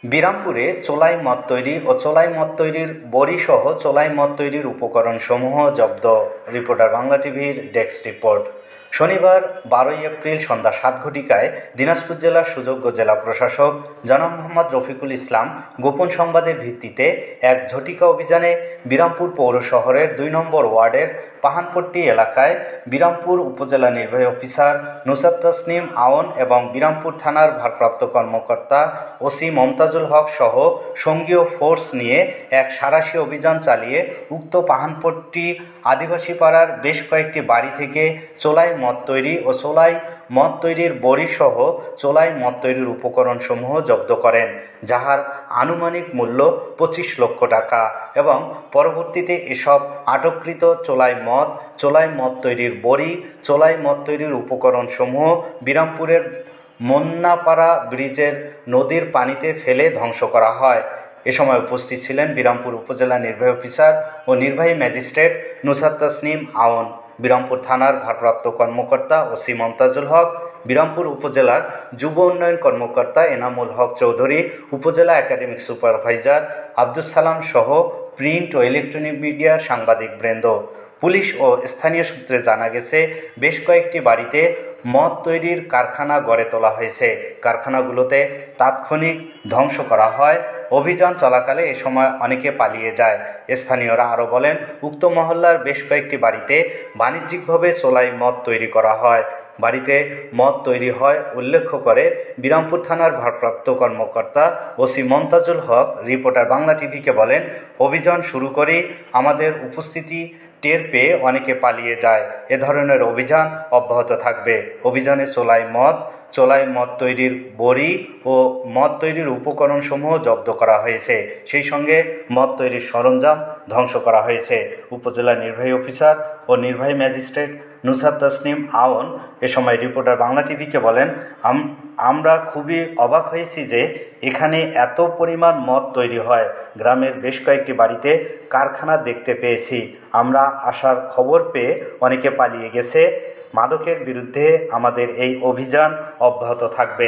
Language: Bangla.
বিরামপুরে চোলাই মদ তৈরি ও চোলাই মদ তৈরির বড়িসহ চোলাই মদ তৈরির উপকরণসমূহ জব্দ। রিপোর্টার বাংলা টিভির ডেস্ক রিপোর্ট। শনিবার 12 এপ্রিল সন্ধ্যা 7 ঘটিকায় দিনাজপুর জেলার সুযোগ্য জেলা প্রশাসক জনাব মোহাম্মদ রফিকুল ইসলাম গোপন সংবাদের ভিত্তিতে এক ঝটিকা অভিযানে বিরামপুর পৌর শহরের 2 নম্বর ওয়ার্ডের পাহানপট্টি এলাকায় বিরামপুর উপজেলা নির্বাহী অফিসার নুসরাত তাসনিম আওন এবং বিরামপুর থানার ভারপ্রাপ্ত কর্মকর্তা ওসি মমতাজুল হক সহ সঙ্গীয় ফোর্স নিয়ে এক সাঁড়াশি অভিযান চালিয়ে উক্ত পাহানপট্টি আদিবাসী পাড়ার বেশ কয়েকটি বাড়ি থেকে চোলাই মদ তৈরি ও চোলাই মদ তৈরির বড়িসহ চোলাই মদ তৈরির উপকরণসমূহ জব্দ করেন, যাহার আনুমানিক মূল্য 25 লক্ষ টাকা এবং পরবর্তীতে এসব আটককৃত চোলাই মদ তৈরির বড়ি, চোলাই মদ তৈরির উপকরণসমূহ বিরামপুরের মন্নাপাড়া ব্রিজের নদীর পানিতে ফেলে ধ্বংস করা হয়। এ সময় উপস্থিত ছিলেন বিরামপুর উপজেলা নির্বাহী অফিসার ও নির্বাহী ম্যাজিস্ট্রেট নুসরাত তাসনিম আওন, বিরামপুর থানার ভারপ্রাপ্ত কর্মকর্তা ওসি মমতাজুল হক, বিরামপুর উপজেলার যুব উন্নয়ন কর্মকর্তা এনামুল হক চৌধুরী, উপজেলা একাডেমিক সুপারভাইজার আব্দুস সালাম সহ প্রিন্ট ও ইলেকট্রনিক মিডিয়ার সাংবাদিকবৃন্দ। পুলিশ ও স্থানীয় সূত্রে জানা গেছে, বেশ কয়েকটি বাড়িতে মদ তৈরির কারখানা গড়ে তোলা হয়েছে। কারখানাগুলোতে তাৎক্ষণিক ধ্বংস করা হয়। অভিযান চলাকালে এ সময় অনেকে পালিয়ে যায়। স্থানীয়রা আরও বলেন, উক্ত মহল্লার বেশ কয়েকটি বাড়িতে বাণিজ্যিকভাবে চোলাই মদ তৈরি করা হয়। বাড়িতে মদ তৈরি হয় উল্লেখ করে বিরামপুর থানার ভারপ্রাপ্ত কর্মকর্তা ওসি মমতাজুল হক রিপোর্টার বাংলা টিভিকে বলেন, অভিযান শুরু করেই আমাদের উপস্থিতি টের পেয়ে অনেকে পালিয়ে যায়। এ ধরনের অভিযান অব্যাহত থাকবে। অভিযানে চোলাই মদ তৈরির বড়ি ও মদ তৈরির উপকরণসমূহ জব্দ করা হয়েছে। সেই সঙ্গে মদ তৈরির সরঞ্জাম ধ্বংস করা হয়েছে। উপজেলা নির্বাহী অফিসার ও নির্বাহী ম্যাজিস্ট্রেট নুসরাত তাসনিম আওন এ সময় রিপোর্টার বাংলা টিভিকে বলেন, আমরা খুবই অবাক হয়েছি যে এখানে এত পরিমাণ মদ তৈরি হয়। গ্রামের বেশ কয়েকটি বাড়িতে কারখানা দেখতে পেয়েছি। আমরা আসার খবর পেয়ে অনেকে পালিয়ে গেছে। মাদকের বিরুদ্ধে আমাদের এই অভিযান অব্যাহত থাকবে।